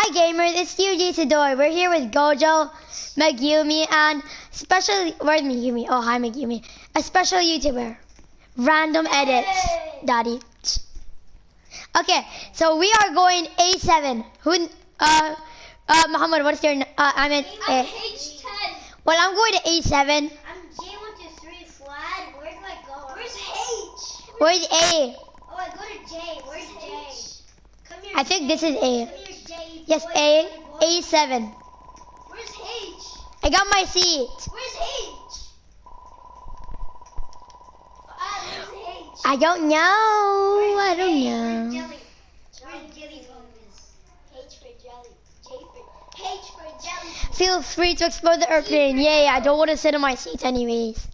Hi gamers, it's Yuji today. We're here with Gojo, Megumi, and where's Megumi? Oh, hi Megumi. A special YouTuber. Random edits. Daddy. Okay, so we are going A7. Muhammad, what's your, I'm H10. Well, I'm going to A7. I'm J123 flat. Where do I go? Where's H? Where's A? Oh, I go to J. Where's J? Come here. I think this is A. Come here, J. Yes, boy, A. boy, boy. A7. Where's H? I got my seat. Where's H? Where's H? I don't know. Where's I don't J? know. Where's jelly? Where's jelly focus? H for jelly. H for jelly. Feel free to explore the airplane. Yay, I don't want to sit in my seat anyways.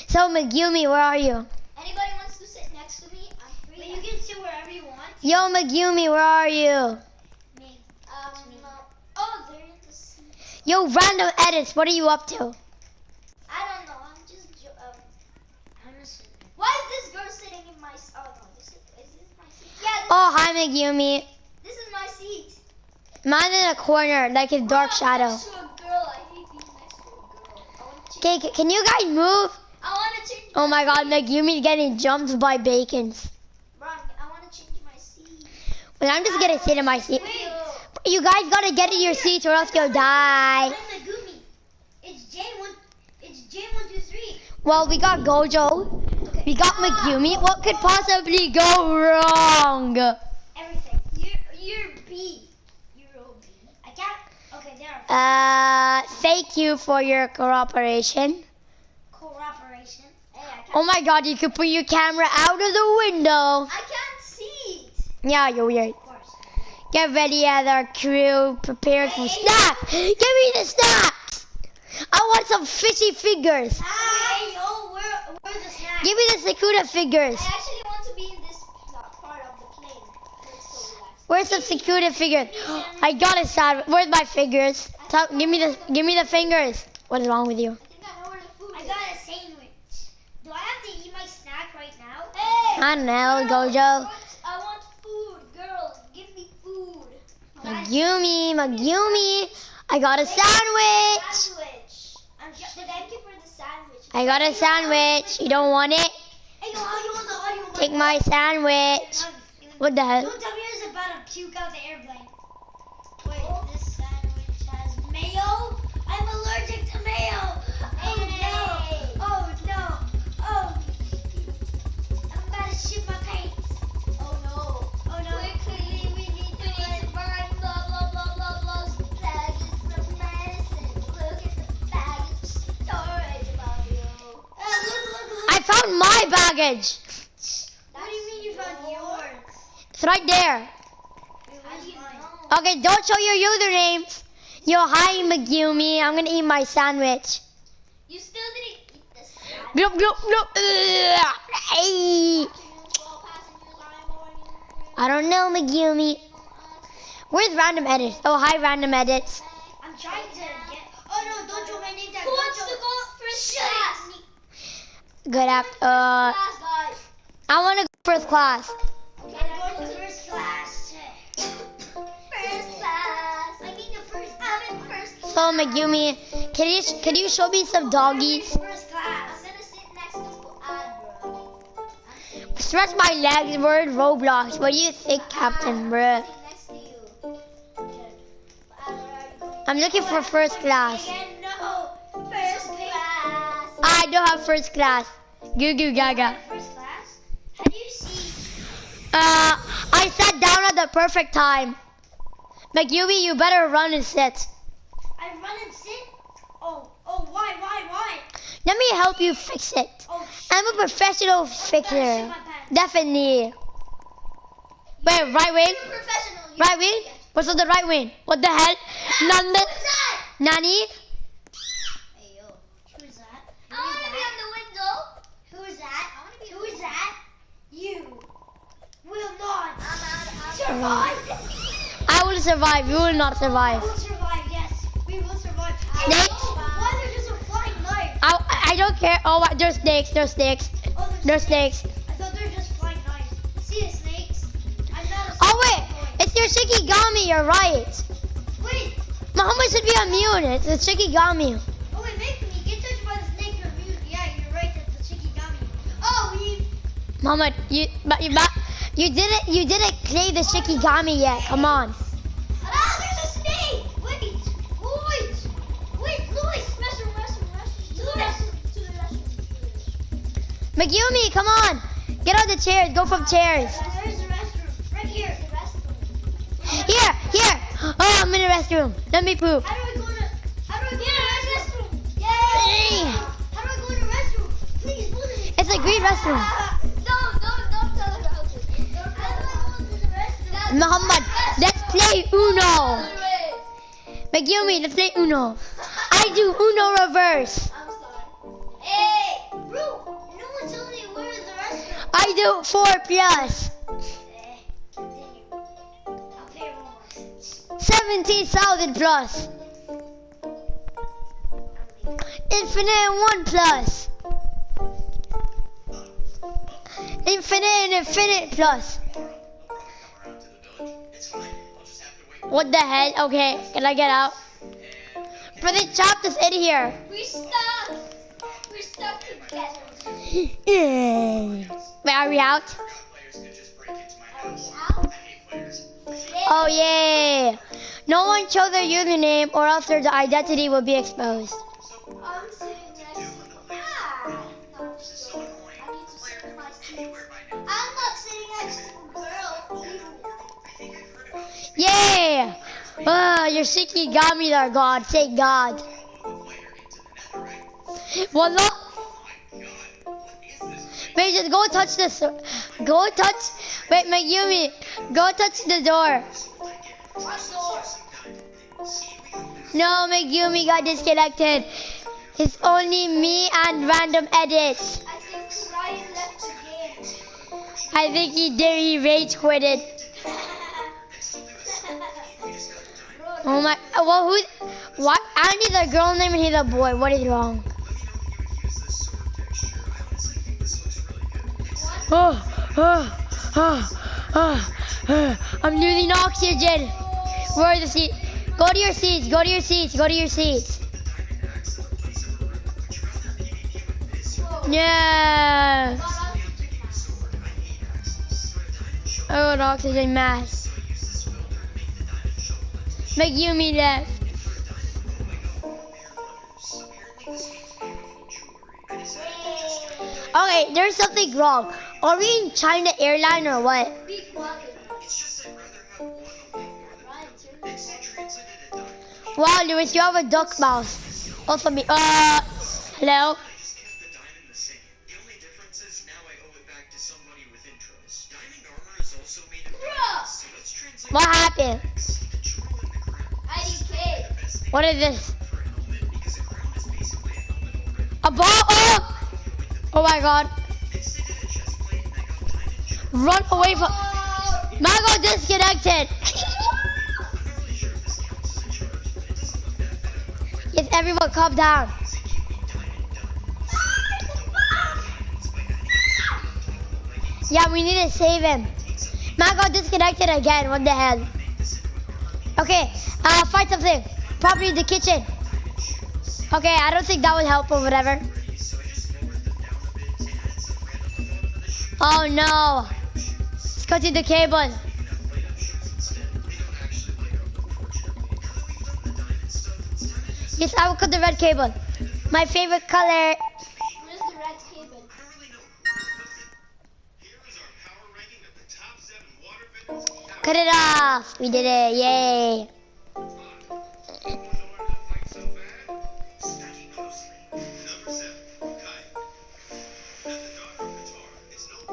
So, Megumi, where are you? Anybody wants to sit next to me? I'm free. But you can sit wherever you want. Yo, Megumi, where are you? Me. Oh, they're in the seat. Yo, random edits, what are you up to? I don't know. I'm just. I'm just. Why is this girl sitting in my? Oh no, is this my seat? Yeah. Oh, hi, Megumi. This is my seat. Mine in a corner, like a dark shadow. Next to a girl. I hate being next to a girl. I want to change. Okay, can you guys move? I want to change. Oh my god, Megumi's getting jumped by bacons. Bro, I want to change my seat. Well, I'm just gonna sit in my seat. Wait. You guys gotta get in your seats or else you'll die. I'm Megumi. It's J1. It's J123. Well, we got Gojo. Okay. We got Megumi. What could possibly go wrong? Everything. You're B. You're a B. I can't. Okay, there are. Thank you for your cooperation. Cooperation. Hey, I can't. Oh my god, you could put your camera out of the window. I can't see it. Yeah, you're weird. Of course. Get ready as our crew prepares for snap. Give me the snaps. I want some fishy fingers. Hey, yo, where the snacks? Give me the Sakura fingers. I actually want to be in this part of the plane. Let's so relax. Where's the Sakura fingers? I got a sandwich. Where's my fingers? Give me the fingers. What is wrong with you? I think I know where the food is. I got a sandwich. Do I have to eat my snack right now? Hey! I don't know, Gojo. I want food, girls. Give me food. Magumi. I got a sandwich. Sandwich. Thank you for the sandwich. I got a sandwich. You don't want it? Hey, yo, how you want the audio? Take my sandwich. What the hell? Don't tell me it's about to puke out the airplane. Wait, this sandwich has mayo? I'm allergic to mayo. Oh no. Oh no. Oh. I'm about to shit my pants. Oh no. Oh no. Quickly, we need to burn blah blah blah blah blah. Bag is some medicine. Look at the bag. It's storage about you. Look. I found my baggage. What do you mean you found yours? It's right there. How do you know? Okay, don't show your usernames. Yo, hi, Megumi. I'm gonna eat my sandwich. You still didn't eat this sandwich. Bloop, bloop, bloop. Hey. I don't know, Megumi. Where's random edits? Oh, hi, random edits. I'm trying to get. Oh no! Don't show my name tag. Who wants to go first class? Good after. Class, guys. I want to go first class. Okay, I'm going to first class. First class. I mean the first. I'm in first class. So, Megumi, can you show me some doggies? First class. I'm gonna sit next to bro. Stretch my legs. We're in Roblox. What do you think, Captain, bruh? Next to you. I'm looking for first class. Again, no. First class. I don't have first class. Goo goo gaga. First class. How do you see? I sat down at the perfect time. Megumi, you better run and sit. I run and sit? Oh, why? Let me help you fix it. Oh, I'm a professional fixer. Definitely. Wait, right wing? You're professional. Right wing? What's on the right wing? What the hell? None. What's that? Nani? Hey, yo. Who's that? I want to be on the window. Who's that? Who is that? You will not survive. I will survive. You will not survive. We will survive, yes. We will survive. Snakes? Why there's just a flying knife? I don't care. Oh, there's snakes. There's snakes. Oh, There's snakes. I thought they were just flying knives. See the snakes? I'm not a Oh, wait. It's your Shikigami. You're right. Muhammad should be immune. It's a Shikigami. Oh wait, make me get touched by the snake. You're immune. Yeah, you're right. That's the Shikigami. Oh, we. Muhammad, you didn't claim the Shikigami yet. Come on. Ah, there's a snake. Wait, Louis, restroom. To the restroom. Megumi, come on. Get on the chairs. Go from chairs. Where's the restroom? Right here. The restroom. Here. Oh, I'm in the restroom. Let me poop. How do I go to the restroom? Yay! How do I go to the restroom? Please, Louis. It's a green restroom. Don't tell her how to. How do I go to the restroom? Muhammad, let's play Uno. Megumi, let's play Uno. I do Uno reverse. I'm sorry. Hey, bro, no one told me where is the restroom. I do 4 plus. Continue. I'll pay more. 17,000 plus. Infinite 1 plus. Infinite plus. What the hell? Okay, can I get out? But they chopped us in here. We're stuck together. Wait, are we out? Oh yeah. No one chose their username or else their identity will be exposed. I'm sitting next to I need to sit my seat. I'm not sitting next to a girl. Yeah. Your Shikigami are gone. Thank God. Well, no. Wait, just go touch this. Go touch. Wait, Megumi. Go touch the door. What door? No, Megumi got disconnected. It's only me and random edits. I think Ryan left the game. I think he did. He rage quitted. Oh my. Well, who? What? I need the girl name and he's a boy. What is wrong? I'm losing oxygen. Where are the seats? Go to your seats. Go to your seats. Go to your seats. Yeah. Oh, an oxygen mask. Megumi left. Okay, there's something wrong. Are we in China airline or what? Wow, Lewis, you have a duck mouse. Also me. Hello? What happened? IDK. What is this? A ball? Oh! Oh my god. Run away from... Man got disconnected. Yes, everyone calm down. Yeah, we need to save him. Man got disconnected again. What the hell? Okay, find something. Probably the kitchen. Okay, I don't think that would help or whatever. Oh no. Let's go to the cable. Yes, I will cut the red cable. My favorite color. Where's the red cable? Cut it off. We did it. Yay.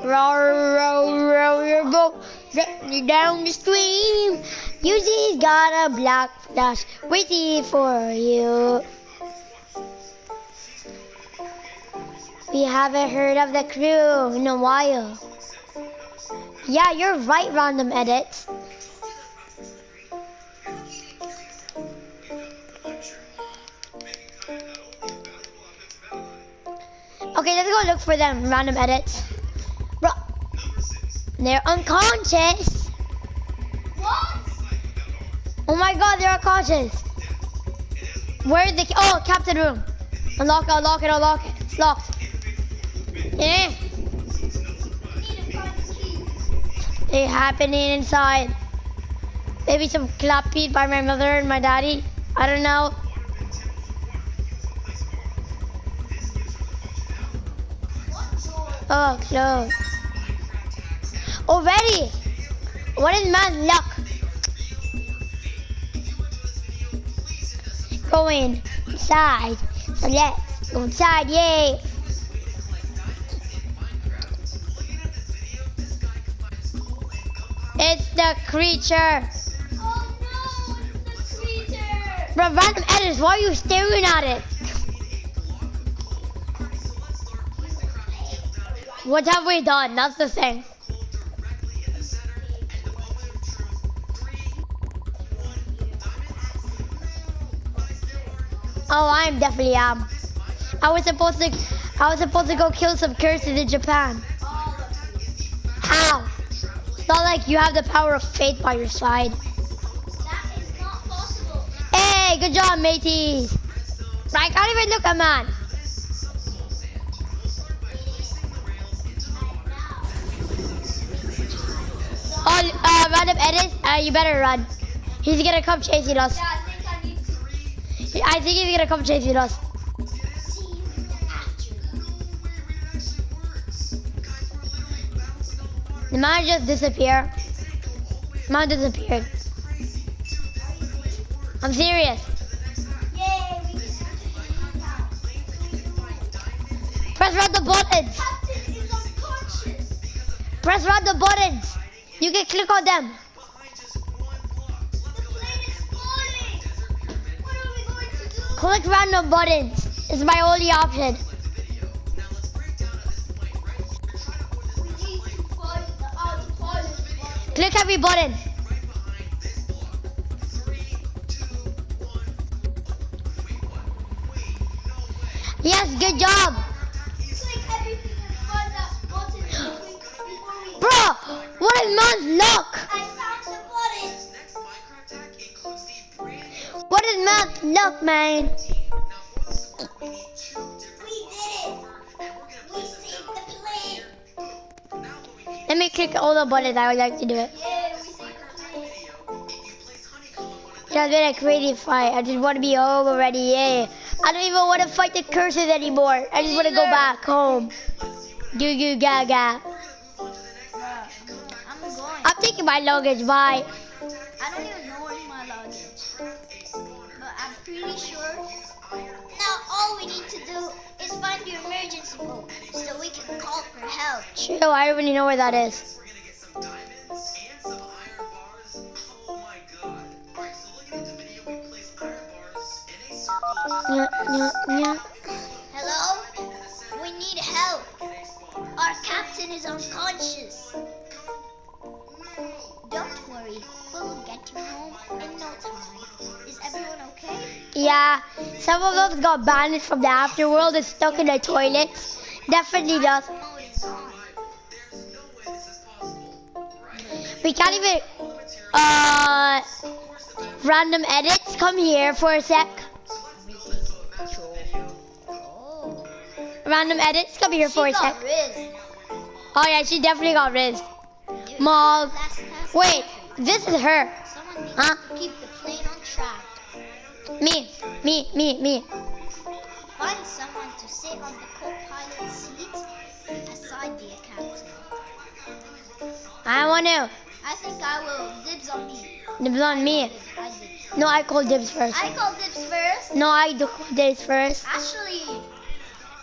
Row your boat gently down the stream. Yuji's got a black flash waiting for you. We haven't heard of the crew in a while. Yeah, you're right, random edits. Okay, let's go look for them, random edits. Bro, they're unconscious. What? Oh my god, they're unconscious. Where's the... Oh, captain room. Unlock it, unlock it, unlock it. It's locked. Yeah. We need to find the key. It's happening inside. Maybe some clap beat by my mother and my daddy. I don't know. Oh, close. Already. What is man's luck? Going inside. So let's go inside. Yay. It's the creature. Oh no, it's the creature. Bro, random editors, why are you staring at it? What have we done? That's the thing. Oh, I definitely am. I was supposed to go kill some curses in Japan. How? It's not like you have the power of fate by your side. That is not possible. Hey, good job, mateys. I can't even look at man. Oh, random edit. You better run. He's gonna come chasing us. Yeah, I think I need to I think he's gonna come chasing us. see after. The man just disappeared. Man disappeared. I'm serious. Yay, we just now. Press random buttons. Captain is unconscious. Press random buttons. You can click on them. The plane is falling. What are we going to do? Click random buttons. It's my only option. We need to find the autopilot button. Click every button. Yes, good job. Click everything and find that button before we... Bro, what is man's luck? I found the button. What is man's luck, man? We did it. We saved the plane. Let me click all the buttons. I would like to do it. Yeah, we saved the plane. It has been a crazy fight. I just want to be home already. Yeah. I don't even want to fight the curses anymore. I just want to go back home. Goo goo gaga. I'm going. I'm taking my luggage. Bye. I don't even know where's my luggage. But I'm pretty sure. Now all we need to do is find the emergency boat so we can call for help. True. I already know where that is. Yeah, yeah, yeah. Hello? We need help. Our captain is unconscious. Don't worry. We'll get you home in no time. Is everyone okay? Yeah. Some of them got banished from the afterworld and stuck in the toilets. Definitely does. Mode is on. We can't even. Random edits. Come here for a sec. Oh. Random edits. Come here for a sec. Riz. Oh yeah, she definitely got riz. Mom. Wait, this is her. Someone needs Huh? to keep the plane on track. Me. Find someone to sit on the co-pilot seat aside the captain. I want to. I think I will. Dibs on me. Dibs on me. I did. No, I call dibs first. I call dibs first. No, I do call dibs first. Actually,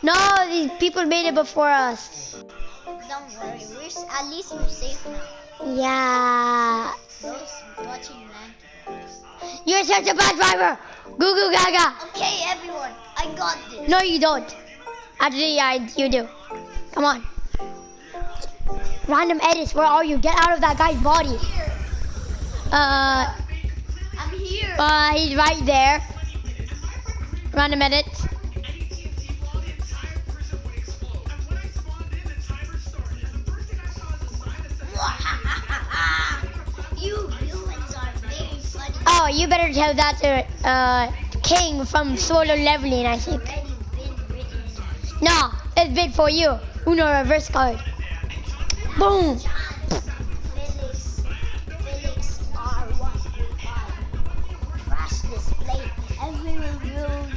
No, these people made it before us. don't worry. At least we're safe now. Yeah. Those watching man. You're such a bad driver. Goo goo gaga. Okay, everyone. I got this. No, you don't. Actually, yeah, you do. Come on. Random edits, where are you? Get out of that guy's body. Here. Uh, I'm here. he's right there. Random edits. You humans are very funny. Oh, you better tell that to king from solo leveling, I think. Already been written. No, it's bid for you. Uno reverse card. Boom. Felix R125. Crash this plate and we will rule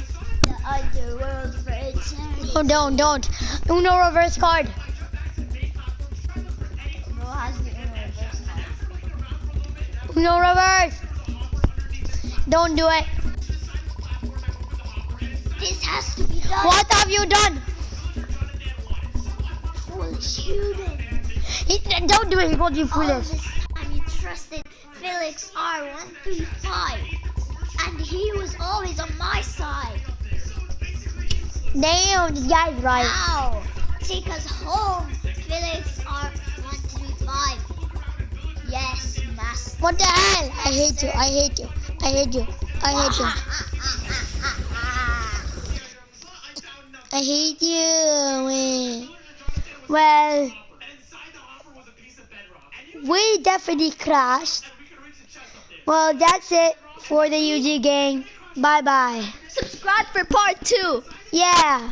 the underworld for eternity. Oh, don't. Uno reverse card. Who has the reverse card? Uno reverse. Don't do it. This has to be done. What have you done? Foolish human. Don't do it. He called you All foolish. this time you trusted Felix R135. And he was always on my side. Damn, this guy's right. Now, take us home, Felix R135. Yes, master. What the hell? I hate you. I hate you. I hate you. I hate you. I hate you. Well, we definitely crashed. Well, that's it for the UG gang. Bye bye. Subscribe for part 2. Yeah.